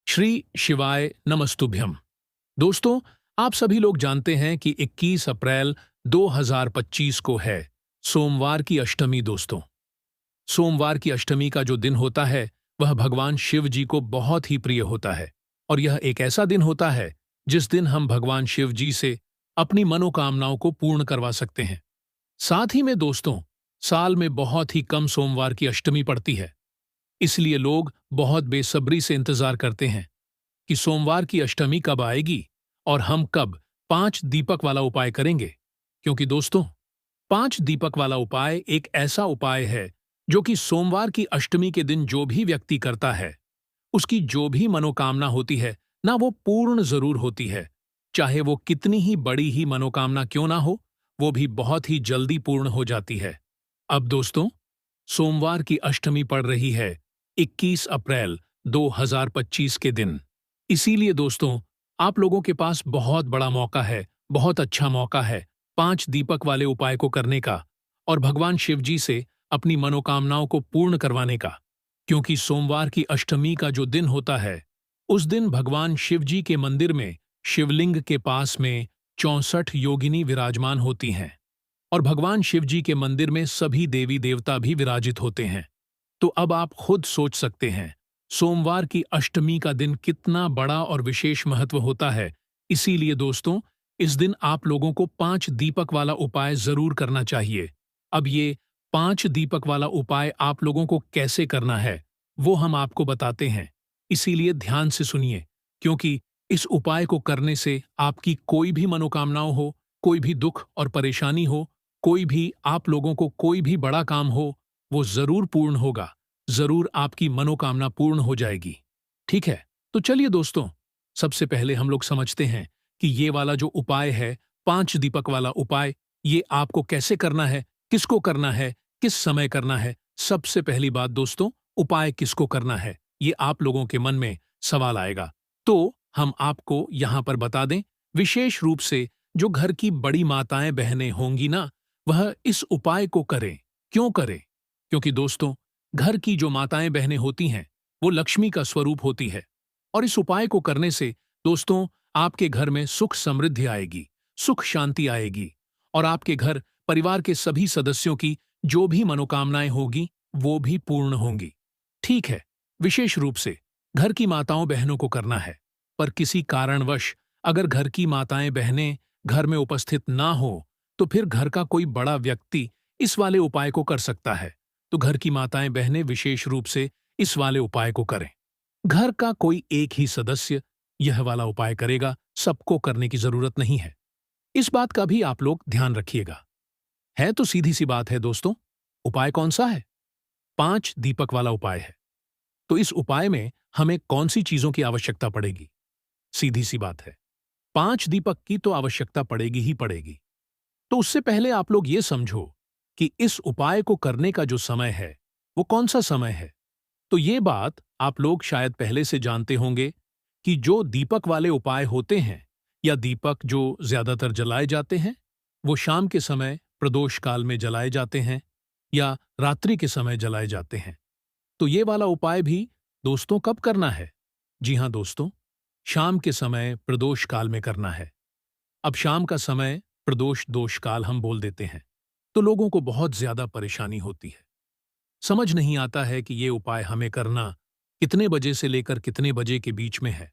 श्री शिवाय नमस्तुभ्यम। दोस्तों, आप सभी लोग जानते हैं कि 21 अप्रैल 2025 को है सोमवार की अष्टमी। दोस्तों, सोमवार की अष्टमी का जो दिन होता है वह भगवान शिव जी को बहुत ही प्रिय होता है और यह एक ऐसा दिन होता है जिस दिन हम भगवान शिव जी से अपनी मनोकामनाओं को पूर्ण करवा सकते हैं। साथ ही में दोस्तों, साल में बहुत ही कम सोमवार की अष्टमी पड़ती है, इसलिए लोग बहुत बेसब्री से इंतजार करते हैं कि सोमवार की अष्टमी कब आएगी और हम कब 5 दीपक वाला उपाय करेंगे। क्योंकि दोस्तों, 5 दीपक वाला उपाय एक ऐसा उपाय है जो कि सोमवार की अष्टमी के दिन जो भी व्यक्ति करता है उसकी जो भी मनोकामना होती है ना, वो पूर्ण जरूर होती है। चाहे वो कितनी ही बड़ी ही मनोकामना क्यों ना हो, वो भी बहुत ही जल्दी पूर्ण हो जाती है। अब दोस्तों, सोमवार की अष्टमी पड़ रही है 21 अप्रैल 2025 के दिन। इसीलिए दोस्तों, आप लोगों के पास बहुत बड़ा मौका है, बहुत अच्छा मौका है 5 दीपक वाले उपाय को करने का और भगवान शिव जी से अपनी मनोकामनाओं को पूर्ण करवाने का। क्योंकि सोमवार की अष्टमी का जो दिन होता है उस दिन भगवान शिव जी के मंदिर में शिवलिंग के पास में 64 योगिनी विराजमान होती हैं और भगवान शिव जी के मंदिर में सभी देवी देवता भी विराजित होते हैं। तो अब आप खुद सोच सकते हैं सोमवार की अष्टमी का दिन कितना बड़ा और विशेष महत्व होता है। इसीलिए दोस्तों, इस दिन आप लोगों को 5 दीपक वाला उपाय जरूर करना चाहिए। अब ये 5 दीपक वाला उपाय आप लोगों को कैसे करना है वो हम आपको बताते हैं, इसीलिए ध्यान से सुनिए। क्योंकि इस उपाय को करने से आपकी कोई भी मनोकामनाओं हो, कोई भी दुख और परेशानी हो, कोई भी आप लोगों को कोई भी बड़ा काम हो, वो जरूर पूर्ण होगा, जरूर आपकी मनोकामना पूर्ण हो जाएगी। ठीक है, तो चलिए दोस्तों, सबसे पहले हम लोग समझते हैं कि ये वाला जो उपाय है 5 दीपक वाला उपाय, ये आपको कैसे करना है, किसको करना है, किस समय करना है। सबसे पहली बात दोस्तों, उपाय किसको करना है ये आप लोगों के मन में सवाल आएगा, तो हम आपको यहां पर बता दें। विशेष रूप से जो घर की बड़ी माताएं बहनें होंगी ना, वह इस उपाय को करें। क्यों करें? क्योंकि दोस्तों, घर की जो माताएं बहनें होती हैं वो लक्ष्मी का स्वरूप होती है और इस उपाय को करने से दोस्तों आपके घर में सुख समृद्धि आएगी, सुख शांति आएगी और आपके घर परिवार के सभी सदस्यों की जो भी मनोकामनाएं होगी वो भी पूर्ण होंगी। ठीक है, विशेष रूप से घर की माताओं बहनों को करना है, पर किसी कारणवश अगर घर की माताएं बहनें घर में उपस्थित ना हो तो फिर घर का कोई बड़ा व्यक्ति इस वाले उपाय को कर सकता है। तो घर की माताएं बहनें विशेष रूप से इस वाले उपाय को करें। घर का कोई एक ही सदस्य यह वाला उपाय करेगा, सबको करने की जरूरत नहीं है। इस बात का भी आप लोग ध्यान रखिएगा। है तो सीधी सी बात है दोस्तों, उपाय कौन सा है? 5 दीपक वाला उपाय है। तो इस उपाय में हमें कौन सी चीजों की आवश्यकता पड़ेगी? सीधी सी बात है, 5 दीपक की तो आवश्यकता पड़ेगी ही पड़ेगी। तो उससे पहले आप लोग ये समझो कि इस उपाय को करने का जो समय है वो कौन सा समय है। तो ये बात आप लोग शायद पहले से जानते होंगे कि जो दीपक वाले उपाय होते हैं या दीपक जो ज्यादातर जलाए जाते हैं वो शाम के समय प्रदोष काल में जलाए जाते हैं या रात्रि के समय जलाए जाते हैं। तो ये वाला उपाय भी दोस्तों कब करना है? जी हाँ दोस्तों, शाम के समय प्रदोष काल में करना है। अब शाम का समय प्रदोष दोष काल हम बोल देते हैं, तो लोगों को बहुत ज्यादा परेशानी होती है। समझ नहीं आता है कि ये उपाय हमें करना कितने बजे से लेकर कितने बजे के बीच में है।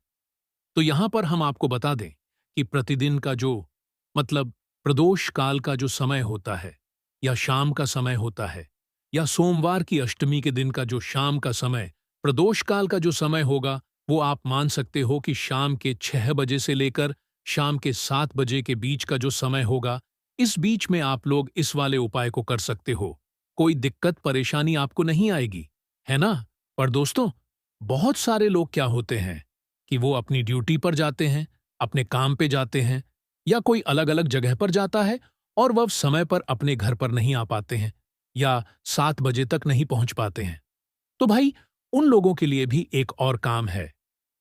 तो यहां पर हम आपको बता दें कि प्रतिदिन का जो मतलब प्रदोष काल का जो समय होता है या शाम का समय होता है या सोमवार की अष्टमी के दिन का जो शाम का समय प्रदोष काल का जो समय होगा, वो आप मान सकते हो कि शाम के 6 बजे से लेकर शाम के 7 बजे के बीच का जो समय होगा, इस बीच में आप लोग इस वाले उपाय को कर सकते हो। कोई दिक्कत परेशानी आपको नहीं आएगी, है ना? पर दोस्तों, बहुत सारे लोग क्या होते हैं कि वो अपनी ड्यूटी पर जाते हैं, अपने काम पे जाते हैं या कोई अलग अलग जगह पर जाता है और वह समय पर अपने घर पर नहीं आ पाते हैं या 7 बजे तक नहीं पहुंच पाते हैं। तो भाई, उन लोगों के लिए भी एक और काम है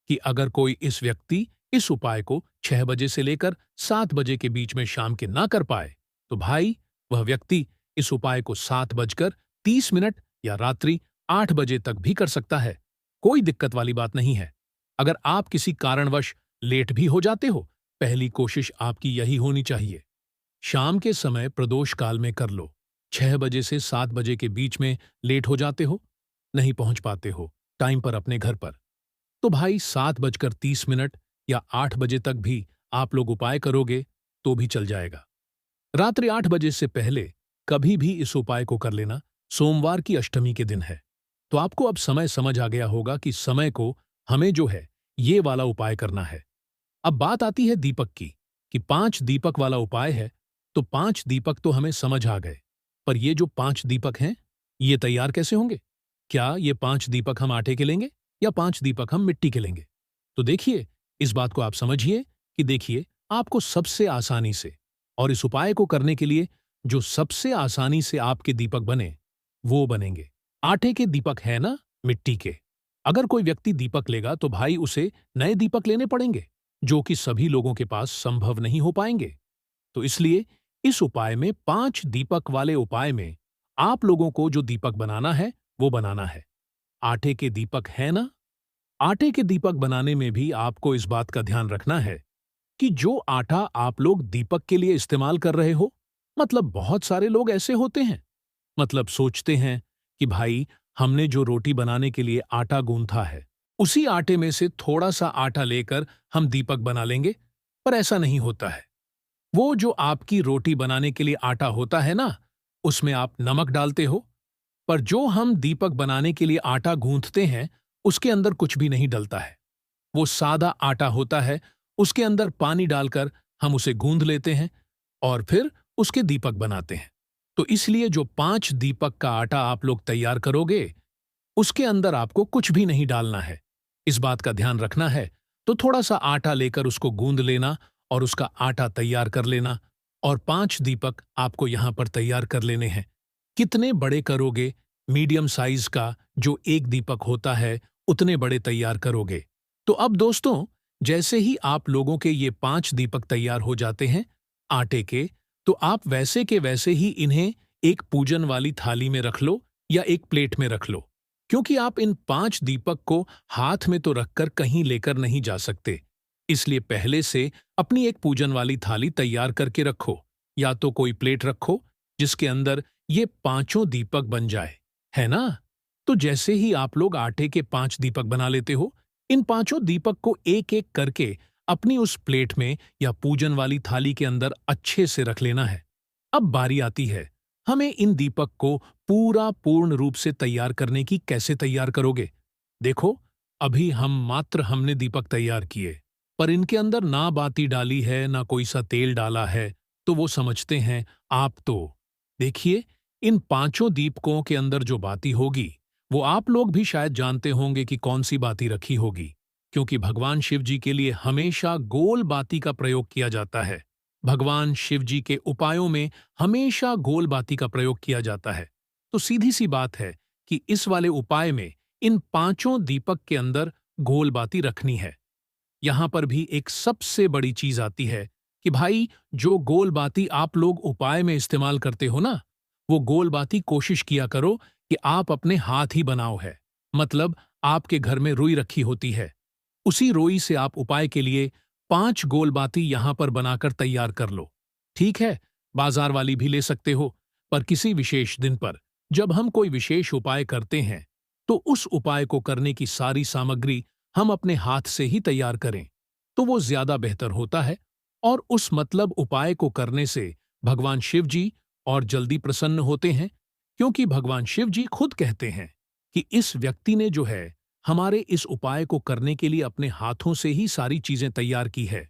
कि अगर कोई इस व्यक्ति इस उपाय को 6 बजे से लेकर 7 बजे के बीच में शाम के ना कर पाए, तो भाई वह व्यक्ति इस उपाय को 7 बजकर 30 मिनट या रात्रि 8 बजे तक भी कर सकता है। कोई दिक्कत वाली बात नहीं है। अगर आप किसी कारणवश लेट भी हो जाते हो, पहली कोशिश आपकी यही होनी चाहिए। शाम के समय प्रदोष काल में कर लो। 6 बजे से 7 बजे के बीच में लेट हो जाते हो, नहीं पहुंच पाते हो टाइम पर अपने घर पर, तो भाई 7:30 या 8 बजे तक भी आप लोग उपाय करोगे तो भी चल जाएगा। रात्रि 8 बजे से पहले कभी भी इस उपाय को कर लेना। सोमवार की अष्टमी के दिन है, तो आपको अब समय समझ आ गया होगा कि समय को हमें जो है ये वाला उपाय करना है। अब बात आती है दीपक की, कि 5 दीपक वाला उपाय है, तो 5 दीपक तो हमें समझ आ गए, पर ये जो 5 दीपक हैं, ये तैयार कैसे होंगे? क्या ये 5 दीपक हम आटे के लेंगे या 5 दीपक हम मिट्टी के लेंगे? तो देखिए, इस बात को आप समझिए कि देखिए, आपको सबसे आसानी से और इस उपाय को करने के लिए जो सबसे आसानी से आपके दीपक बने, वो बनेंगे आटे के दीपक, है ना, मिट्टी के। अगर कोई व्यक्ति दीपक लेगा तो भाई उसे नए दीपक लेने पड़ेंगे, जो कि सभी लोगों के पास संभव नहीं हो पाएंगे। तो इसलिए इस उपाय में 5 दीपक वाले उपाय में आप लोगों को जो दीपक बनाना है वो बनाना है आटे के दीपक, है ना। आटे के दीपक बनाने में भी आपको इस बात का ध्यान रखना है कि जो आटा आप लोग दीपक के लिए इस्तेमाल कर रहे हो, मतलब बहुत सारे लोग ऐसे होते हैं, मतलब सोचते हैं कि भाई हमने जो रोटी बनाने के लिए आटा गूंथा है, उसी आटे में से थोड़ा सा आटा लेकर हम दीपक बना लेंगे, पर ऐसा नहीं होता है। वो जो आपकी रोटी बनाने के लिए आटा होता है ना, उसमें आप नमक डालते हो, पर जो हम दीपक बनाने के लिए आटा गूंथते हैं, उसके अंदर कुछ भी नहीं डलता है। वो सादा आटा होता है, उसके अंदर पानी डालकर हम उसे गूंथ लेते हैं और फिर उसके दीपक बनाते हैं। तो इसलिए जो 5 दीपक का आटा आप लोग तैयार करोगे, उसके अंदर आपको कुछ भी नहीं डालना है। इस बात का ध्यान रखना है। तो थोड़ा सा आटा लेकर उसको गूंद लेना और उसका आटा तैयार कर लेना, और 5 दीपक आपको यहां पर तैयार कर लेने हैं। कितने बड़े करोगे? मीडियम साइज का जो एक दीपक होता है, उतने बड़े तैयार करोगे। तो अब दोस्तों, जैसे ही आप लोगों के ये 5 दीपक तैयार हो जाते हैं आटे के, तो आप वैसे के वैसे ही इन्हें एक पूजन वाली थाली में रख लो या एक प्लेट में रख लो, क्योंकि आप इन 5 दीपक को हाथ में तो रखकर कहीं लेकर नहीं जा सकते। इसलिए पहले से अपनी एक पूजन वाली थाली तैयार करके रखो, या तो कोई प्लेट रखो जिसके अंदर ये पांचों दीपक बन जाए, है ना। तो जैसे ही आप लोग आटे के 5 दीपक बना लेते हो, इन पांचों दीपक को एक एक करके अपनी उस प्लेट में या पूजन वाली थाली के अंदर अच्छे से रख लेना है। अब बारी आती है, हमें इन दीपक को पूर्ण रूप से तैयार करने की। कैसे तैयार करोगे? देखो, अभी हमने दीपक तैयार किए, पर इनके अंदर ना बाती डाली है ना कोई सा तेल डाला है, तो वो समझते हैं आप तो। देखिए, इन पांचों दीपकों के अंदर जो बाती होगी, वो आप लोग भी शायद जानते होंगे कि कौन सी बाती रखी होगी, क्योंकि भगवान शिव जी के लिए हमेशा गोल बाती का प्रयोग किया जाता है। भगवान शिव जी के उपायों में हमेशा गोल बाती का प्रयोग किया जाता है। तो सीधी सी बात है कि इस वाले उपाय में इन पांचों दीपक के अंदर गोल बाती रखनी है। यहां पर भी एक सबसे बड़ी चीज आती है कि भाई, जो गोल बाती आप लोग उपाय में इस्तेमाल करते हो ना, वो गोल बाती कोशिश किया करो कि आप अपने हाथ ही बनाओ है। मतलब आपके घर में रुई रखी होती है, उसी रुई से आप उपाय के लिए 5 गोल बाती यहां पर बनाकर तैयार कर लो। ठीक है, बाजार वाली भी ले सकते हो, पर किसी विशेष दिन पर जब हम कोई विशेष उपाय करते हैं, तो उस उपाय को करने की सारी सामग्री हम अपने हाथ से ही तैयार करें, तो वो ज्यादा बेहतर होता है। और उस मतलब उपाय को करने से भगवान शिव जी और जल्दी प्रसन्न होते हैं, क्योंकि भगवान शिव जी खुद कहते हैं कि इस व्यक्ति ने जो है हमारे इस उपाय को करने के लिए अपने हाथों से ही सारी चीजें तैयार की है,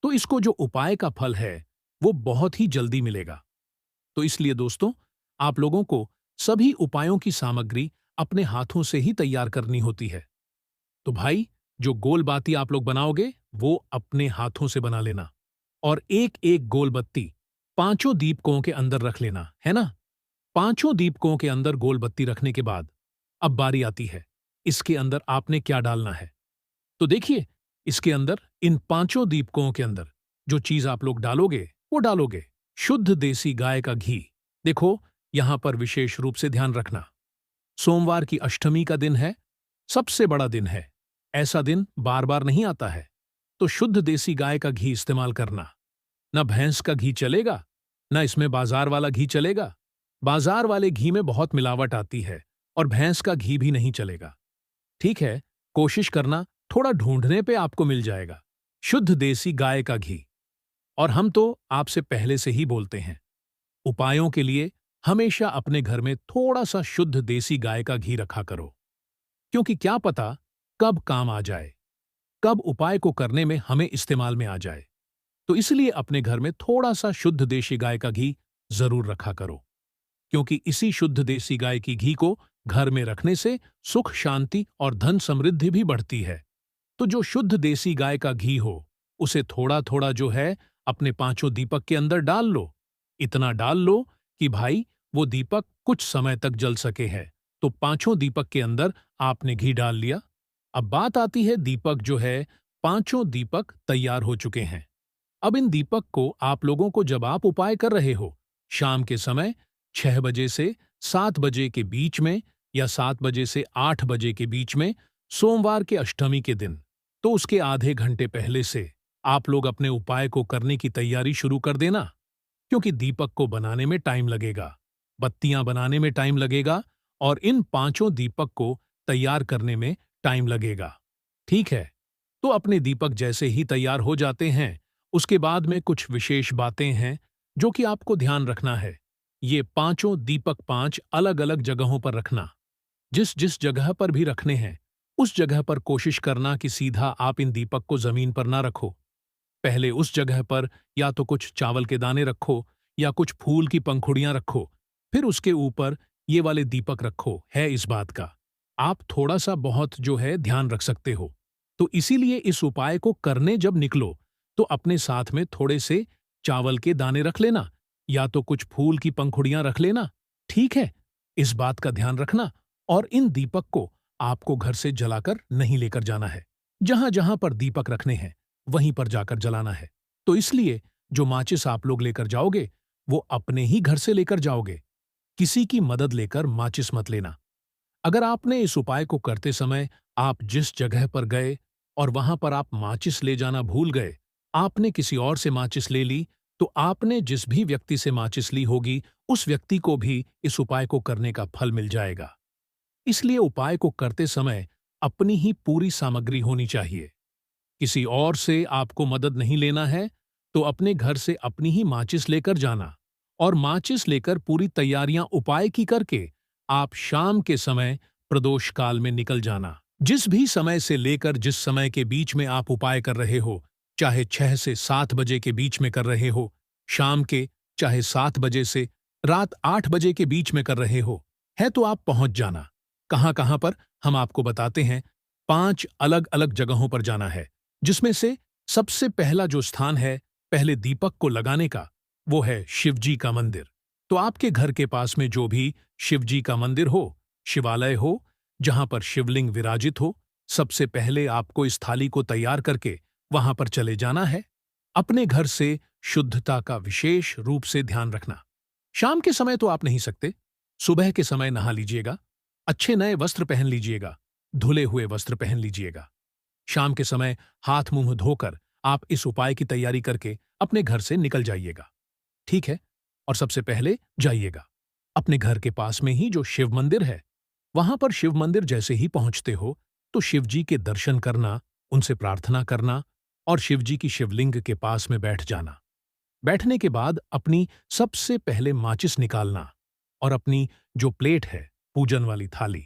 तो इसको जो उपाय का फल है वो बहुत ही जल्दी मिलेगा। तो इसलिए दोस्तों, आप लोगों को सभी उपायों की सामग्री अपने हाथों से ही तैयार करनी होती है। तो भाई, जो गोल बाती आप लोग बनाओगे, वो अपने हाथों से बना लेना, और एक एक गोल बत्ती पांचों दीपकों के अंदर रख लेना, है ना। पांचों दीपकों के अंदर गोल बत्ती रखने के बाद अब बारी आती है, इसके अंदर आपने क्या डालना है। तो देखिए, इसके अंदर इन पांचों दीपकों के अंदर जो चीज आप लोग डालोगे, वो डालोगे शुद्ध देसी गाय का घी। देखो, यहां पर विशेष रूप से ध्यान रखना, सोमवार की अष्टमी का दिन है, सबसे बड़ा दिन है। ऐसा दिन बार बार नहीं आता है, तो शुद्ध देसी गाय का घी इस्तेमाल करना। न भैंस का घी चलेगा, न इसमें बाजार वाला घी चलेगा। बाजार वाले घी में बहुत मिलावट आती है और भैंस का घी भी नहीं चलेगा। ठीक है, कोशिश करना, थोड़ा ढूंढने पे आपको मिल जाएगा शुद्ध देसी गाय का घी। और हम तो आपसे पहले से ही बोलते हैं, उपायों के लिए हमेशा अपने घर में थोड़ा सा शुद्ध देसी गाय का घी रखा करो, क्योंकि क्या पता कब काम आ जाए, कब उपाय को करने में हमें इस्तेमाल में आ जाए। तो इसलिए अपने घर में थोड़ा सा शुद्ध देसी गाय का घी जरूर रखा करो, क्योंकि इसी शुद्ध देसी गाय की घी को घर में रखने से सुख, शांति और धन समृद्धि भी बढ़ती है। तो जो शुद्ध देसी गाय का घी हो, उसे थोड़ा थोड़ा जो है अपने पांचों दीपक के अंदर डाल लो। इतना डाल लो कि भाई वो दीपक कुछ समय तक जल सके है। तो पांचों दीपक के अंदर आपने घी डाल लिया। अब बात आती है, दीपक जो है, पांचों दीपक तैयार हो चुके हैं। अब इन दीपक को आप लोगों को, जब आप उपाय कर रहे हो, शाम के समय 6 बजे से 7 बजे के बीच में या 7 बजे से 8 बजे के बीच में, सोमवार के अष्टमी के दिन, तो उसके आधे घंटे पहले से आप लोग अपने उपाय को करने की तैयारी शुरू कर देना, क्योंकि दीपक को बनाने में टाइम लगेगा, बत्तियां बनाने में टाइम लगेगा और इन पांचों दीपक को तैयार करने में टाइम लगेगा। ठीक है, तो अपने दीपक जैसे ही तैयार हो जाते हैं, उसके बाद में कुछ विशेष बातें हैं जो कि आपको ध्यान रखना है। ये पांचों दीपक 5 अलग अलग जगहों पर रखना। जिस जिस जगह पर भी रखने हैं, उस जगह पर कोशिश करना कि सीधा आप इन दीपक को जमीन पर ना रखो। पहले उस जगह पर या तो कुछ चावल के दाने रखो या कुछ फूल की पंखुड़ियां रखो, फिर उसके ऊपर ये वाले दीपक रखो। है इस बात का आप थोड़ा सा बहुत जो है ध्यान रख सकते हो। तो इसीलिए इस उपाय को करने जब निकलो, तो अपने साथ में थोड़े से चावल के दाने रख लेना या तो कुछ फूल की पंखुड़ियां रख लेना। ठीक है, इस बात का ध्यान रखना। और इन दीपक को आपको घर से जलाकर नहीं लेकर जाना है। जहां जहां पर दीपक रखने हैं, वहीं पर जाकर जलाना है। तो इसलिए जो माचिस आप लोग लेकर जाओगे, वो अपने ही घर से लेकर जाओगे। किसी की मदद लेकर माचिस मत लेना। अगर आपने इस उपाय को करते समय आप जिस जगह पर गए और वहां पर आप माचिस ले जाना भूल गए, आपने किसी और से माचिस ले ली, तो आपने जिस भी व्यक्ति से माचिस ली होगी, उस व्यक्ति को भी इस उपाय को करने का फल मिल जाएगा। इसलिए उपाय को करते समय अपनी ही पूरी सामग्री होनी चाहिए। किसी और से आपको मदद नहीं लेना है, तो अपने घर से अपनी ही माचिस लेकर जाना और माचिस लेकर पूरी तैयारियां उपाय की करके आप शाम के समय प्रदोष काल में निकल जाना। जिस भी समय से लेकर जिस समय के बीच में आप उपाय कर रहे हो, चाहे 6 से 7 बजे के बीच में कर रहे हो, शाम के चाहे 7 बजे से रात 8 बजे के बीच में कर रहे हो, है तो आप पहुंच जाना। कहां कहां पर हम आपको बताते हैं। 5 अलग अलग जगहों पर जाना है, जिसमें से सबसे पहला जो स्थान है पहले दीपक को लगाने का, वो है शिवजी का मंदिर। तो आपके घर के पास में जो भी शिवजी का मंदिर हो, शिवालय हो, जहां पर शिवलिंग विराजित हो, सबसे पहले आपको इस थाली को तैयार करके वहां पर चले जाना है। अपने घर से शुद्धता का विशेष रूप से ध्यान रखना। शाम के समय तो आप नहीं सकते, सुबह के समय नहा लीजिएगा, अच्छे नए वस्त्र पहन लीजिएगा, धुले हुए वस्त्र पहन लीजिएगा। शाम के समय हाथ मुंह धोकर आप इस उपाय की तैयारी करके अपने घर से निकल जाइएगा। ठीक है, और सबसे पहले जाइएगा अपने घर के पास में ही जो शिव मंदिर है, वहां पर शिव मंदिर जैसे ही पहुंचते हो, तो शिव जी के दर्शन करना, उनसे प्रार्थना करना और शिव जी की शिवलिंग के पास में बैठ जाना। बैठने के बाद अपनी सबसे पहले माचिस निकालना और अपनी जो प्लेट है, पूजन वाली थाली,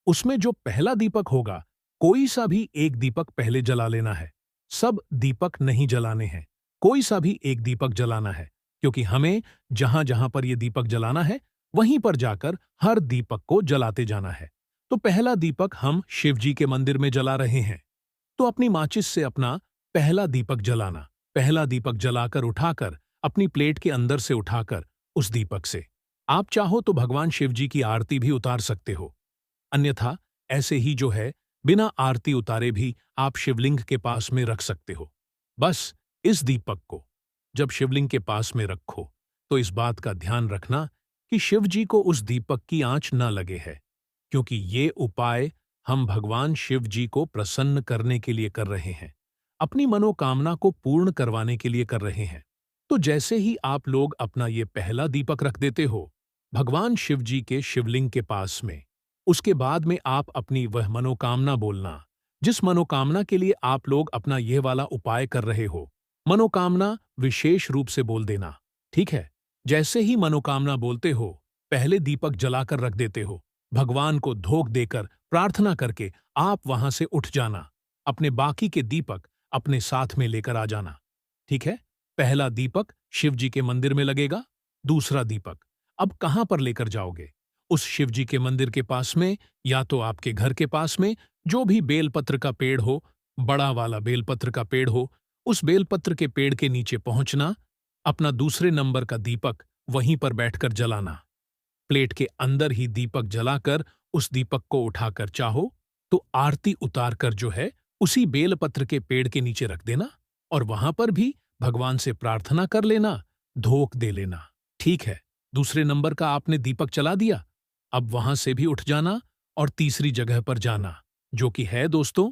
उसमें जो पहला दीपक होगा, कोई सा भी एक दीपक पहले जला लेना है। सब दीपक नहीं जलाने हैं, कोई सा भी एक दीपक जलाना है, क्योंकि हमें जहां जहां पर यह दीपक जलाना है, वहीं पर जाकर हर दीपक को जलाते जाना है। तो पहला दीपक हम शिव जी के मंदिर में जला रहे हैं, तो अपनी माचिस से अपना पहला दीपक जलाना। पहला दीपक जलाकर उठाकर अपनी प्लेट के अंदर से उठाकर उस दीपक से आप चाहो तो भगवान शिव जी की आरती भी उतार सकते हो, अन्यथा ऐसे ही जो है बिना आरती उतारे भी आप शिवलिंग के पास में रख सकते हो। बस इस दीपक को जब शिवलिंग के पास में रखो, तो इस बात का ध्यान रखना कि शिव जी को उस दीपक की आंच न लगे है, क्योंकि ये उपाय हम भगवान शिव जी को प्रसन्न करने के लिए कर रहे हैं, अपनी मनोकामना को पूर्ण करवाने के लिए कर रहे हैं। तो जैसे ही आप लोग अपना ये पहला दीपक रख देते हो भगवान शिव जी के शिवलिंग के पास में, उसके बाद में आप अपनी वह मनोकामना बोलना, जिस मनोकामना के लिए आप लोग अपना यह वाला उपाय कर रहे हो। मनोकामना विशेष रूप से बोल देना, ठीक है? जैसे ही मनोकामना बोलते हो, पहले दीपक जलाकर रख देते हो, भगवान को धोख देकर प्रार्थना करके आप वहां से उठ जाना। अपने बाकी के दीपक अपने साथ में लेकर आ जाना, ठीक है? पहला दीपक शिव जी के मंदिर में लगेगा। दूसरा दीपक अब कहां पर लेकर जाओगे? उस शिव जी के मंदिर के पास में या तो आपके घर के पास में जो भी बेलपत्र का पेड़ हो, बड़ा वाला बेलपत्र का पेड़ हो, उस बेलपत्र के पेड़ के नीचे पहुंचना, अपना दूसरे नंबर का दीपक वहीं पर बैठकर जलाना। प्लेट के अंदर ही दीपक जलाकर उस दीपक को उठाकर चाहो तो आरती उतारकर जो है उसी बेलपत्र के पेड़ के नीचे रख देना और वहां पर भी भगवान से प्रार्थना कर लेना, धोख दे लेना। ठीक है, दूसरे नंबर का आपने दीपक जला दिया, अब वहां से भी उठ जाना और तीसरी जगह पर जाना, जो कि है दोस्तों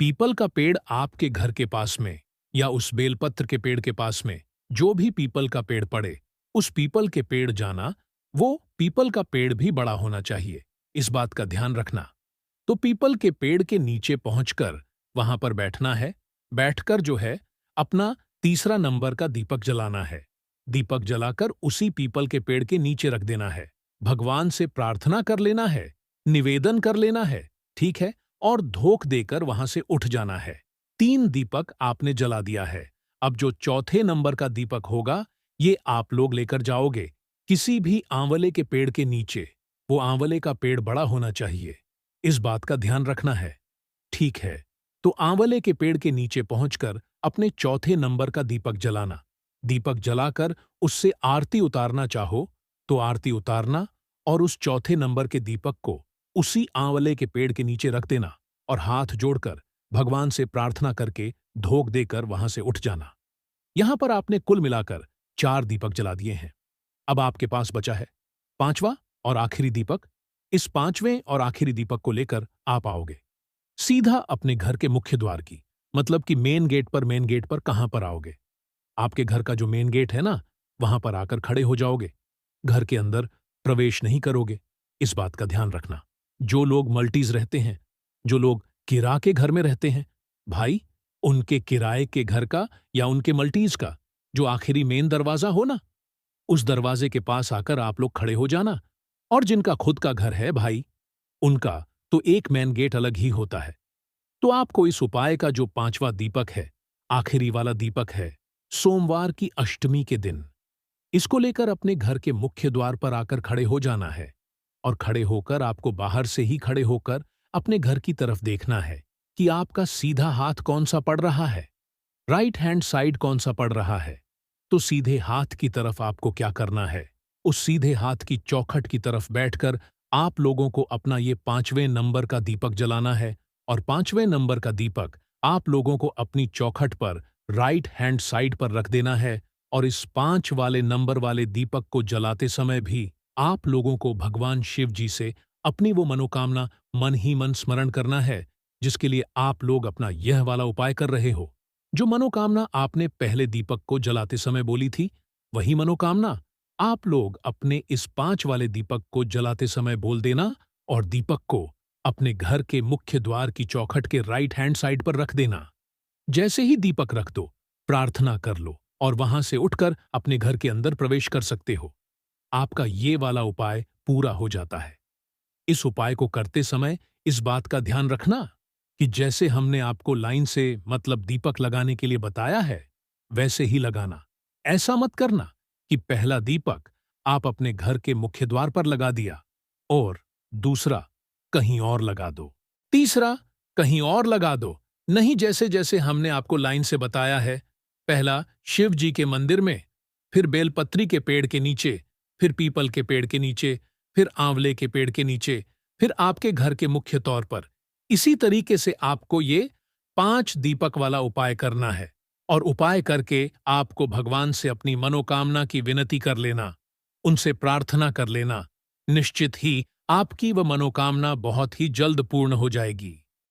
पीपल का पेड़ आपके घर के पास में या उस बेलपत्र के पेड़ के पास में जो भी पीपल का पेड़ पड़े, उस पीपल के पेड़ जाना। वो पीपल का पेड़ भी बड़ा होना चाहिए, इस बात का ध्यान रखना। तो पीपल के पेड़ के नीचे पहुंचकर वहां पर बैठना है। बैठकर जो है अपना तीसरा नंबर का दीपक जलाना है। दीपक जलाकर उसी पीपल के पेड़ के नीचे रख देना है। भगवान से प्रार्थना कर लेना है, निवेदन कर लेना है, ठीक है, और धोख देकर वहां से उठ जाना है। 3 दीपक आपने जला दिया है। अब जो चौथे नंबर का दीपक होगा ये आप लोग लेकर जाओगे किसी भी आंवले के पेड़ के नीचे। वो आंवले का पेड़ बड़ा होना चाहिए, इस बात का ध्यान रखना है, ठीक है? तो आंवले के पेड़ के नीचे पहुंचकर अपने चौथे नंबर का दीपक जलाना। दीपक जलाकर उससे आरती उतारना चाहो तो आरती उतारना और उस चौथे नंबर के दीपक को उसी आंवले के पेड़ के नीचे रख देना और हाथ जोड़कर भगवान से प्रार्थना करके धोख देकर वहां से उठ जाना। यहां पर आपने कुल मिलाकर 4 दीपक जला दिए हैं। अब आपके पास बचा है 5वां और आखिरी दीपक। इस 5वें और आखिरी दीपक को लेकर आप आओगे सीधा अपने घर के मुख्य द्वार की, मतलब कि मेन गेट पर कहां पर आओगे? आपके घर का जो मेन गेट है ना, वहां पर आकर खड़े हो जाओगे। घर के अंदर प्रवेश नहीं करोगे, इस बात का ध्यान रखना। जो लोग मल्टीज रहते हैं, जो लोग किराए के घर में रहते हैं, भाई उनके किराए के घर का या उनके मल्टीज का जो आखिरी मेन दरवाजा हो ना, उस दरवाजे के पास आकर आप लोग खड़े हो जाना। और जिनका खुद का घर है भाई, उनका तो एक मेन गेट अलग ही होता है। तो आपको इस उपाय का जो 5वां दीपक है, आखिरी वाला दीपक है, सोमवार की अष्टमी के दिन इसको लेकर अपने घर के मुख्य द्वार पर आकर खड़े हो जाना है। और खड़े होकर आपको बाहर से ही खड़े होकर अपने घर की तरफ देखना है कि आपका सीधा हाथ कौन सा पड़ रहा है, राइट हैंड साइड कौन सा पड़ रहा है। तो सीधे हाथ की तरफ आपको क्या करना है, उस सीधे हाथ की चौखट की तरफ बैठकर आप लोगों को अपना ये 5वें नंबर का दीपक जलाना है। और 5वें नंबर का दीपक आप लोगों को अपनी चौखट पर राइट हैंड साइड पर रख देना है। और इस 5 वाले नंबर वाले दीपक को जलाते समय भी आप लोगों को भगवान शिव जी से अपनी वो मनोकामना मन ही मन स्मरण करना है, जिसके लिए आप लोग अपना यह वाला उपाय कर रहे हो। जो मनोकामना आपने पहले दीपक को जलाते समय बोली थी, वही मनोकामना आप लोग अपने इस 5 वाले दीपक को जलाते समय बोल देना और दीपक को अपने घर के मुख्य द्वार की चौखट के राइट हैंड साइड पर रख देना। जैसे ही दीपक रख दो, प्रार्थना कर लो और वहां से उठकर अपने घर के अंदर प्रवेश कर सकते हो। आपका ये वाला उपाय पूरा हो जाता है। इस उपाय को करते समय इस बात का ध्यान रखना कि जैसे हमने आपको लाइन से मतलब दीपक लगाने के लिए बताया है, वैसे ही लगाना। ऐसा मत करना कि पहला दीपक आप अपने घर के मुख्य द्वार पर लगा दिया और दूसरा कहीं और लगा दो, तीसरा कहीं और लगा दो। नहीं, जैसे जैसे हमने आपको लाइन से बताया है, पहला शिव जी के मंदिर में, फिर बेलपत्री के पेड़ के नीचे, फिर पीपल के पेड़ के नीचे, फिर आंवले के पेड़ के नीचे, फिर आपके घर के मुख्य तौर पर। इसी तरीके से आपको ये 5 दीपक वाला उपाय करना है। और उपाय करके आपको भगवान से अपनी मनोकामना की विनती कर लेना, उनसे प्रार्थना कर लेना। निश्चित ही आपकी वह मनोकामना बहुत ही जल्द पूर्ण हो जाएगी।